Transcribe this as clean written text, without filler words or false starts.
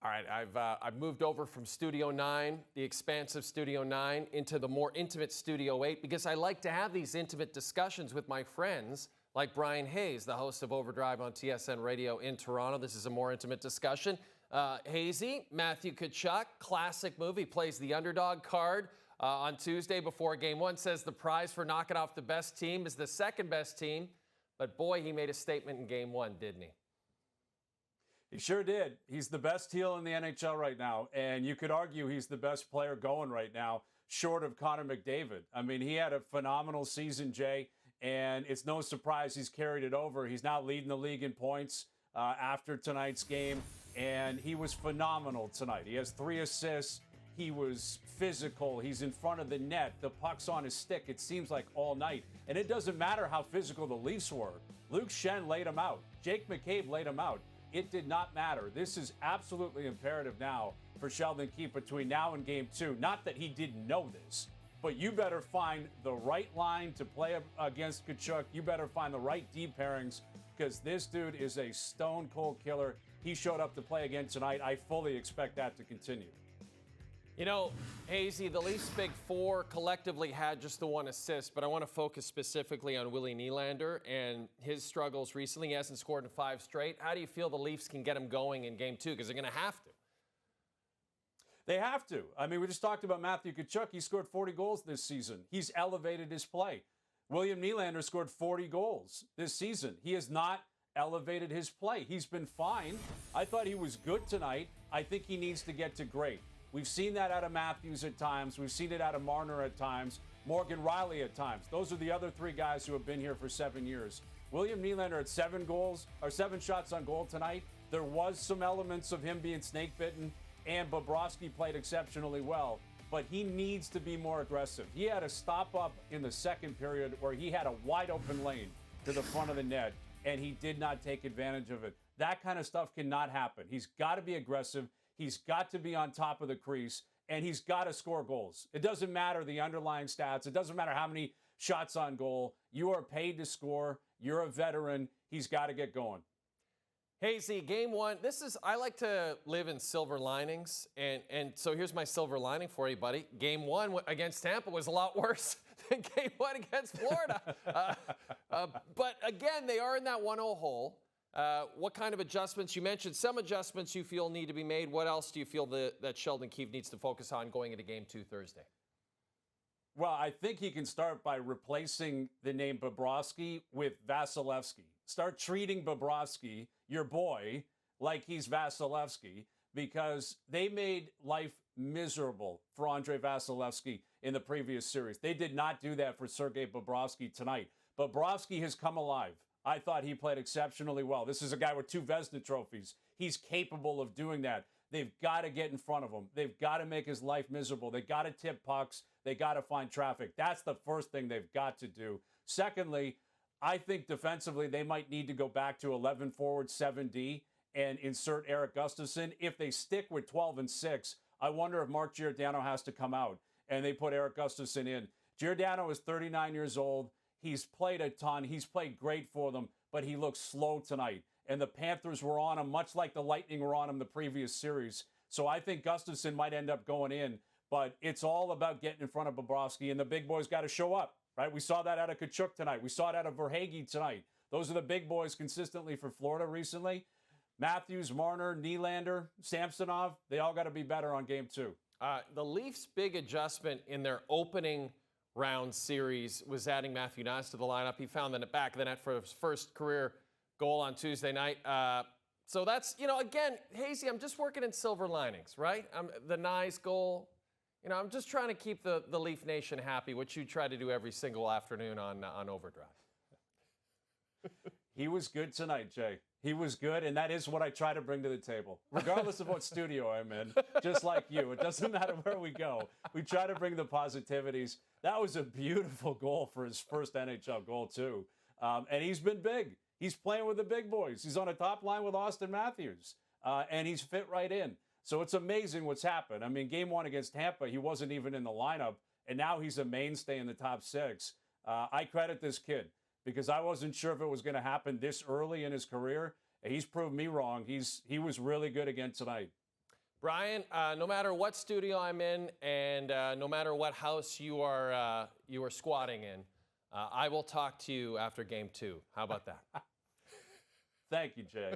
All right, I've moved over from Studio 9, the expansive Studio 9, into the more intimate Studio 8 because I like to have these intimate discussions with my friends like Bryan Hayes, the host of Overdrive on TSN Radio in Toronto. This is a more intimate discussion. Hazy, Matthew Tkachuk, classic movie, plays the underdog card on Tuesday before Game 1, says the prize for knocking off the best team is the second best team. But boy, he made a statement in Game 1, didn't he? He sure did. He's the best heel in the NHL right now, and you could argue he's the best player going right now, short of Connor McDavid. I mean, he had a phenomenal season, Jay, and it's no surprise he's carried it over. He's now leading the league in points after tonight's game, and he was phenomenal tonight. He has 3 assists. He was physical. He's in front of the net. The puck's on his stick, it seems like, all night. And it doesn't matter how physical the Leafs were. Luke Schenn laid him out. Jake McCabe laid him out. It did not matter. This is absolutely imperative now for Sheldon Keefe between now and Game 2. Not that he didn't know this, but you better find the right line to play against Tkachuk. You better find the right deep pairings because this dude is a stone-cold killer. He showed up to play again tonight. I fully expect that to continue. You know, Hazy, the Leafs' big four collectively had just the 1 assist, but I want to focus specifically on William Nylander and his struggles recently. He hasn't scored in 5 straight. How do you feel the Leafs can get him going in Game 2? Because they're going to have to. They have to. I mean, we just talked about Matthew Tkachuk. He scored 40 goals this season. He's elevated his play. William Nylander scored 40 goals this season. He has not elevated his play. He's been fine. I thought he was good tonight. I think he needs to get to great. We've seen that out of Matthews at times. We've seen it out of Marner at times. Morgan Riley at times. Those are the other 3 guys who have been here for 7 years. William Nylander had 7 shots on goal tonight. There was some elements of him being snake-bitten, and Bobrovsky played exceptionally well. But he needs to be more aggressive. He had a stop-up in the second period where he had a wide-open lane to the front of the net, and he did not take advantage of it. That kind of stuff cannot happen. He's got to be aggressive. He's got to be on top of the crease, and he's got to score goals. It doesn't matter the underlying stats. It doesn't matter how many shots on goal. You are paid to score. You're a veteran. He's got to get going. Hazy, Game 1. I like to live in silver linings, and so here's my silver lining for you, buddy. Game 1 against Tampa was a lot worse than Game 1 against Florida. But again, they are in that 1-0 hole. What kind of adjustments? You mentioned some adjustments you feel need to be made. What else do you feel that Sheldon Keefe needs to focus on going into Game 2 Thursday? Well, I think he can start by replacing the name Bobrovsky with Vasilevsky. Start treating Bobrovsky, your boy, like he's Vasilevsky, because they made life miserable for Andrei Vasilevsky in the previous series. They did not do that for Sergei Bobrovsky tonight. Bobrovsky has come alive. I thought he played exceptionally well. This is a guy with 2 Vezina trophies. He's capable of doing that. They've got to get in front of him. They've got to make his life miserable. They got to tip pucks. They got to find traffic. That's the first thing they've got to do. Secondly, I think defensively they might need to go back to 11 forward, 7D, and insert Erik Gustafsson. If they stick with 12 and 6, I wonder if Mark Giordano has to come out and they put Erik Gustafsson in. Giordano is 39 years old. He's played a ton. He's played great for them, but he looks slow tonight. And the Panthers were on him, much like the Lightning were on him the previous series. So I think Gustafsson might end up going in, but it's all about getting in front of Bobrovsky, and the big boys got to show up, right? We saw that out of Tkachuk tonight. We saw it out of Verhaeghe tonight. Those are the big boys consistently for Florida recently. Matthews, Marner, Nylander, Samsonov, they all got to be better on Game 2. The Leafs' big adjustment in their opening round series was adding Matthew Knies to the lineup. He found the back of the net for his first career goal on Tuesday night. So that's, again, Hazy, I'm just working in silver linings, right? The Knies goal, I'm just trying to keep the Leaf Nation happy, which you try to do every single afternoon on Overdrive. He was good tonight, Jay. He was good, and that is what I try to bring to the table, regardless of what studio I'm in, just like you. It doesn't matter where we go. We try to bring the positivities. That was a beautiful goal for his first NHL goal, too. And he's been big. He's playing with the big boys. He's on a top line with Austin Matthews, and he's fit right in. So it's amazing what's happened. I mean, Game 1 against Tampa, he wasn't even in the lineup, and now he's a mainstay in the top 6. I credit this kid, because I wasn't sure if it was going to happen this early in his career. He's proved me wrong. He was really good again tonight. Bryan, no matter what studio I'm in and no matter what house you are squatting in, I will talk to you after game 2. How about that? Thank you, Jay.